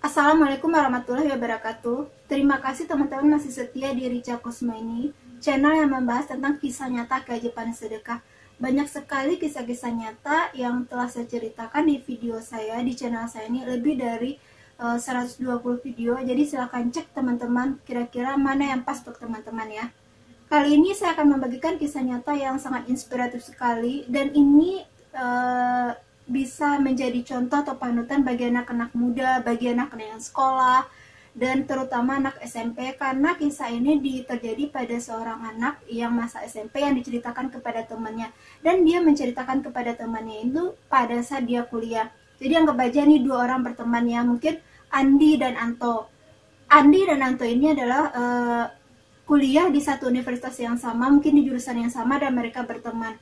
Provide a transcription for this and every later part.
Assalamualaikum warahmatullahi wabarakatuh. Terima kasih teman-teman masih setia di Rica Kusmaini, channel yang membahas tentang kisah nyata keajaiban sedekah. Banyak sekali kisah-kisah nyata yang telah saya ceritakan di video saya, di channel saya ini lebih dari 120 video. Jadi silahkan cek teman-teman kira-kira mana yang pas untuk teman-teman ya. Kali ini saya akan membagikan kisah nyata yang sangat inspiratif sekali, dan ini bisa menjadi contoh atau panutan bagi anak-anak muda, bagi anak-anak yang sekolah, dan terutama anak SMP, karena kisah ini terjadi pada seorang anak yang masa SMP yang diceritakan kepada temannya, dan dia menceritakan kepada temannya itu pada saat dia kuliah. Jadi anggap aja nih dua orang berteman ya, mungkin Andi dan Anto. Andi dan Anto ini adalah kuliah di satu universitas yang sama, mungkin di jurusan yang sama, dan mereka berteman.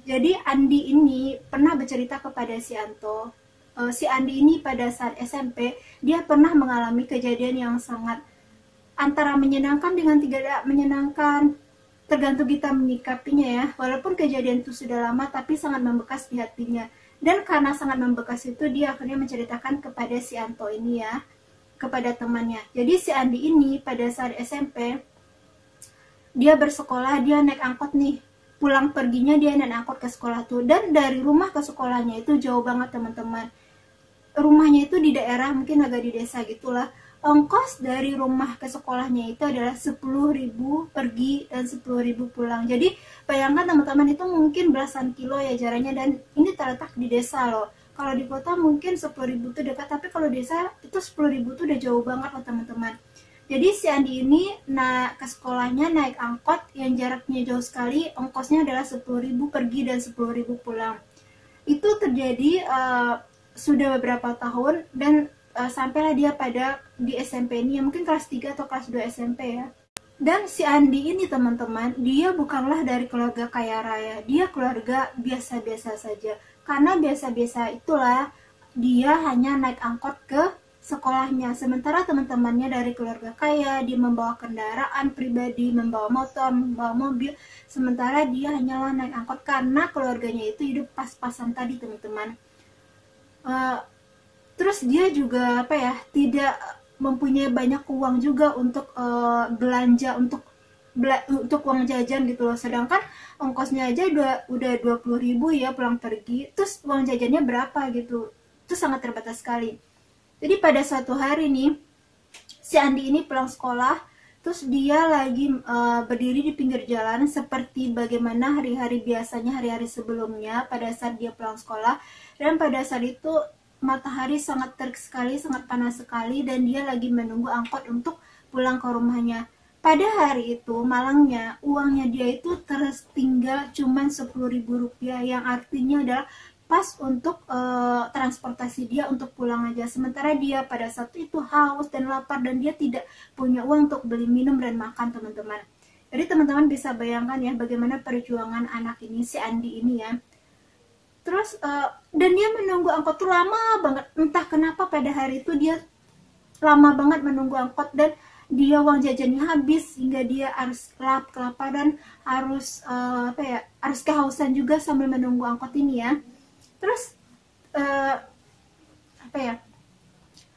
Jadi Andi ini pernah bercerita kepada si Anto, si Andi ini pada saat SMP dia pernah mengalami kejadian yang sangat antara menyenangkan dengan tidak menyenangkan, tergantung kita menyikapinya ya. Walaupun kejadian itu sudah lama, tapi sangat membekas di hatinya. Dan karena sangat membekas itu, dia akhirnya menceritakan kepada si Anto ini ya, kepada temannya. Jadi si Andi ini pada saat SMP dia bersekolah, dia naik angkot nih. Pulang perginya dia naik angkot ke sekolah tuh, dan dari rumah ke sekolahnya itu jauh banget teman-teman. Rumahnya itu di daerah, mungkin agak di desa gitulah. Ongkos dari rumah ke sekolahnya itu adalah 10.000 pergi dan 10.000 pulang. Jadi bayangkan teman-teman, itu mungkin belasan kilo ya jaraknya, dan ini terletak di desa loh. Kalau di kota mungkin 10.000 itu dekat, tapi kalau desa itu 10.000 itu udah jauh banget loh teman-teman. Jadi si Andi ini ke sekolahnya naik angkot yang jaraknya jauh sekali, ongkosnya adalah 10.000 pergi dan 10.000 pulang. Itu terjadi sudah beberapa tahun, dan sampailah dia di SMP ini, mungkin kelas 3 atau kelas 2 SMP ya. Dan si Andi ini teman-teman, dia bukanlah dari keluarga kaya raya, dia keluarga biasa-biasa saja. Karena biasa-biasa itulah dia hanya naik angkot ke sekolahnya, sementara teman-temannya dari keluarga kaya, dia membawa kendaraan pribadi, membawa motor, membawa mobil, sementara dia hanyalah naik angkot karena keluarganya itu hidup pas-pasan tadi teman-teman. Terus dia juga tidak mempunyai banyak uang juga untuk belanja, untuk uang jajan gitu loh. Sedangkan ongkosnya aja udah 20.000 ya pulang pergi, terus uang jajannya berapa gitu, itu sangat terbatas sekali. Jadi pada suatu hari nih, si Andi ini pulang sekolah, terus dia lagi berdiri di pinggir jalan seperti bagaimana hari-hari biasanya, hari-hari sebelumnya pada saat dia pulang sekolah. Dan pada saat itu matahari sangat terik sekali, sangat panas sekali, dan dia lagi menunggu angkot untuk pulang ke rumahnya. Pada hari itu, malangnya, uangnya dia itu tertinggal cuma 10.000 rupiah, yang artinya adalah pas untuk transportasi dia untuk pulang aja. Sementara dia pada saat itu haus dan lapar, dan dia tidak punya uang untuk beli minum dan makan teman-teman. Jadi teman-teman bisa bayangkan ya bagaimana perjuangan anak ini, si Andi ini ya. Terus dan dia menunggu angkot tuh lama banget, entah kenapa pada hari itu dia lama banget menunggu angkot, dan dia uang jajannya habis hingga dia harus kelaparan, harus harus kehausan juga sambil menunggu angkot ini ya. Terus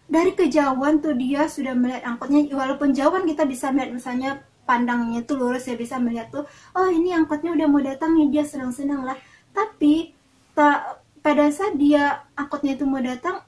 dari kejauhan tuh dia sudah melihat angkotnya. Walaupun jauhan kita bisa melihat, misalnya pandangnya tuh lurus ya, bisa melihat tuh, oh ini angkotnya udah mau datang nih, dia senang-senang lah. Tapi pada saat angkotnya itu mau datang,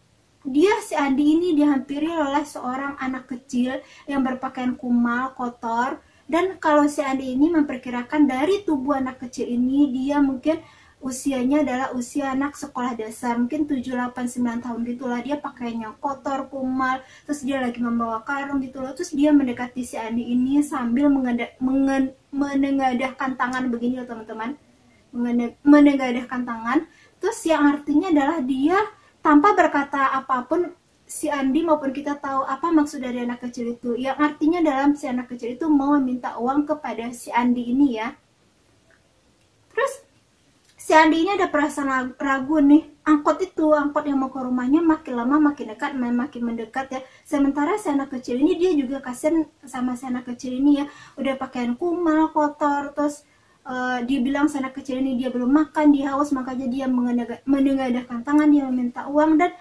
si Andi ini dihampiri oleh seorang anak kecil yang berpakaian kumal, kotor. Dan kalau si Andi ini memperkirakan dari tubuh anak kecil ini, dia mungkin usianya adalah usia anak sekolah dasar, mungkin 7, 8, 9 tahun gitulah. Dia pakaiannya kotor, kumal, terus dia lagi membawa karung gitu loh. Terus dia mendekati si Andi ini sambil menengadahkan tangan begini loh teman-teman, menengadahkan tangan. Terus yang artinya adalah dia tanpa berkata apapun, si Andi maupun kita tahu apa maksud dari anak kecil itu. Yang artinya dalam si anak kecil itu mau meminta uang kepada si Andi ini ya. Terus si Andi ini ada perasaan ragu nih. Angkot yang mau ke rumahnya makin lama makin dekat, makin mendekat ya. Sementara si anak kecil ini, dia juga kasihan sama si anak kecil ini ya. Udah pakaian kumal, kotor, terus dia bilang si anak kecil ini dia belum makan, dia haus, makanya dia menengadahkan tangan, dia meminta uang. Dan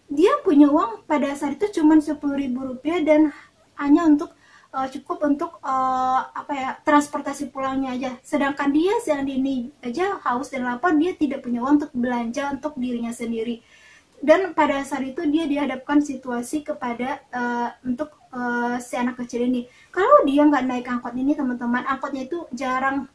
dia punya uang pada saat itu cuma 10.000 rupiah dan hanya untuk cukup untuk transportasi pulangnya aja. Sedangkan dia siang ini aja haus dan lapar, dia tidak punya uang untuk belanja untuk dirinya sendiri. Dan pada saat itu dia dihadapkan situasi kepada untuk si anak kecil ini. Kalau dia nggak naik angkot ini teman-teman, angkotnya itu jarang,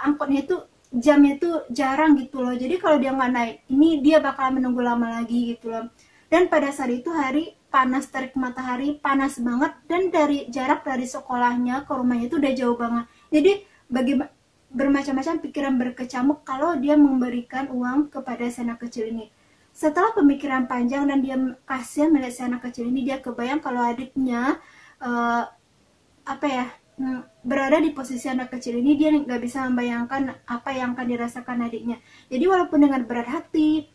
angkotnya itu jamnya itu jarang gitu loh. Jadi kalau dia nggak naik ini, dia bakal menunggu lama lagi gitu loh. Dan pada saat itu hari panas, terik matahari, panas banget, dan dari jarak dari sekolahnya ke rumahnya itu udah jauh banget. Jadi bermacam-macam pikiran berkecamuk kalau dia memberikan uang kepada si anak kecil ini. Setelah pemikiran panjang dan dia kasihan melihat si anak kecil ini, dia kebayang kalau adiknya berada di posisi anak kecil ini. Dia nggak bisa membayangkan apa yang akan dirasakan adiknya. Jadi walaupun dengan berat hati,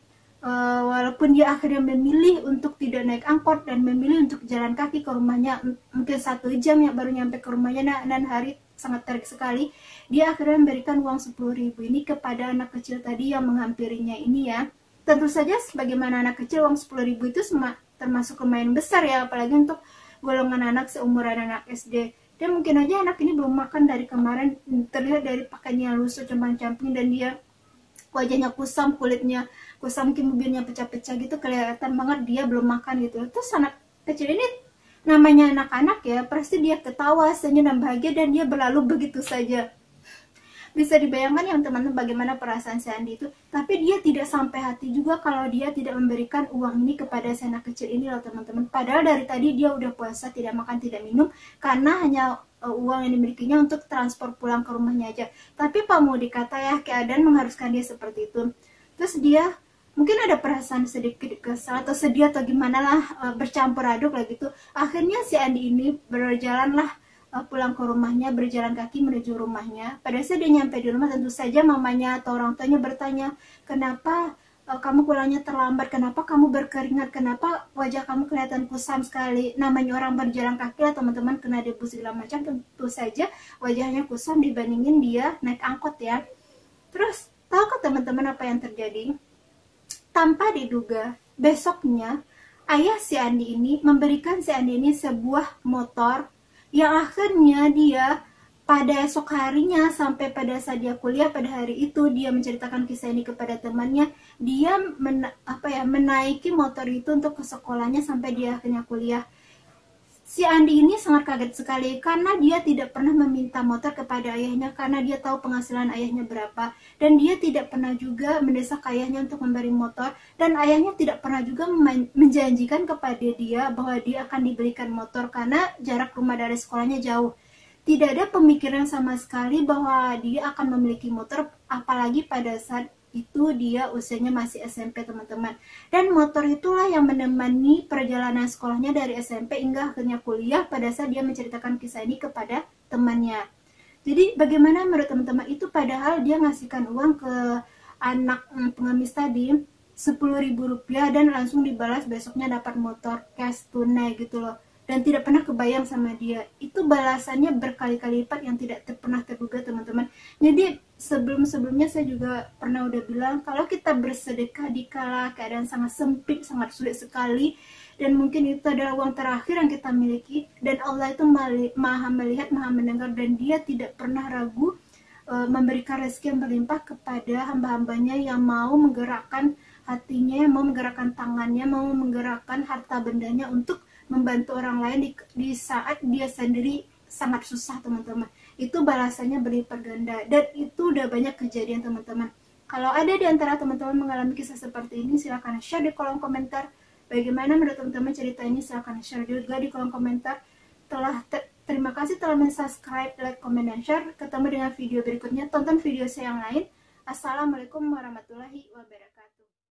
walaupun dia akhirnya memilih untuk tidak naik angkot dan memilih untuk jalan kaki ke rumahnya, mungkin 1 jam ya baru nyampe ke rumahnya, dan hari sangat terik sekali, dia akhirnya memberikan uang 10.000 ini kepada anak kecil tadi yang menghampirinya ini ya. Tentu saja sebagaimana anak kecil, uang 10.000 itu termasuk lumayan besar ya, apalagi untuk golongan anak seumuran anak SD. Dan mungkin aja anak ini belum makan dari kemarin, terlihat dari pakaiannya lusuh compang-camping dan dia wajahnya kusam, kulitnya kusam, mungkin bibirnya pecah-pecah gitu, kelihatan banget dia belum makan gitu. Terus anak kecil ini namanya anak-anak ya, pasti dia ketawa, senyum dan bahagia, dan dia berlalu begitu saja. Bisa dibayangkan ya teman-teman bagaimana perasaan si Andi itu. Tapi dia tidak sampai hati juga kalau dia tidak memberikan uang ini kepada si anak kecil ini loh teman-teman. Padahal dari tadi dia udah puasa, tidak makan, tidak minum, karena hanya uang yang dimilikinya untuk transport pulang ke rumahnya aja. Tapi Pak mau dikata ya, keadaan mengharuskan dia seperti itu. Terus dia mungkin ada perasaan sedikit kesal atau sedih atau gimana lah, bercampur aduk lah gitu. Akhirnya si Andi ini berjalan lah pulang ke rumahnya, berjalan kaki menuju rumahnya. Pada saat dia nyampe di rumah, tentu saja mamanya atau orang tuanya bertanya, kenapa kamu pulangnya terlambat, kenapa kamu berkeringat, kenapa wajah kamu kelihatan kusam sekali. Namanya orang berjalan kaki lah teman-teman, kena debu segala macam, tentu saja wajahnya kusam dibandingin dia naik angkot ya. Terus tahukah teman-teman apa yang terjadi? Tanpa diduga, besoknya ayah si Andi ini memberikan si Andi ini sebuah motor yang akhirnya dia pada esok harinya, sampai pada saat dia kuliah pada hari itu, dia menceritakan kisah ini kepada temannya. Dia menaiki motor itu untuk ke sekolahnya sampai dia akhirnya kuliah. Si Andi ini sangat kaget sekali karena dia tidak pernah meminta motor kepada ayahnya, karena dia tahu penghasilan ayahnya berapa, dan dia tidak pernah juga mendesak ayahnya untuk memberi motor, dan ayahnya tidak pernah juga menjanjikan kepada dia bahwa dia akan dibelikan motor karena jarak rumah dari sekolahnya jauh. Tidak ada pemikiran sama sekali bahwa dia akan memiliki motor, apalagi pada saat itu dia usianya masih SMP teman-teman. Dan motor itulah yang menemani perjalanan sekolahnya dari SMP hingga akhirnya kuliah, pada saat dia menceritakan kisah ini kepada temannya. Jadi bagaimana menurut teman-teman itu, padahal dia ngasihkan uang ke anak pengemis tadi 10.000 rupiah dan langsung dibalas besoknya dapat motor cash tunai gitu loh. Dan tidak pernah kebayang sama dia, itu balasannya berkali-kali lipat yang tidak pernah terduga teman-teman. Jadi sebelum-sebelumnya saya juga pernah udah bilang, kalau kita bersedekah di kala keadaan sangat sempit, sangat sulit sekali, dan mungkin itu adalah uang terakhir yang kita miliki, dan Allah itu maha melihat, maha mendengar, dan dia tidak pernah ragu memberikan rezeki yang berlimpah kepada hamba-hambanya yang mau menggerakkan hatinya, yang mau menggerakkan tangannya, mau menggerakkan harta bendanya untuk membantu orang lain di saat dia sendiri sangat susah teman-teman. Itu balasannya berlipat ganda, dan itu udah banyak kejadian teman-teman. Kalau ada di antara teman-teman mengalami kisah seperti ini, silahkan share di kolom komentar. Bagaimana menurut teman-teman cerita ini, silahkan share juga di kolom komentar. Terima kasih telah subscribe, like, komen, dan share. Ketemu dengan video berikutnya, tonton video saya yang lain. Assalamualaikum warahmatullahi wabarakatuh.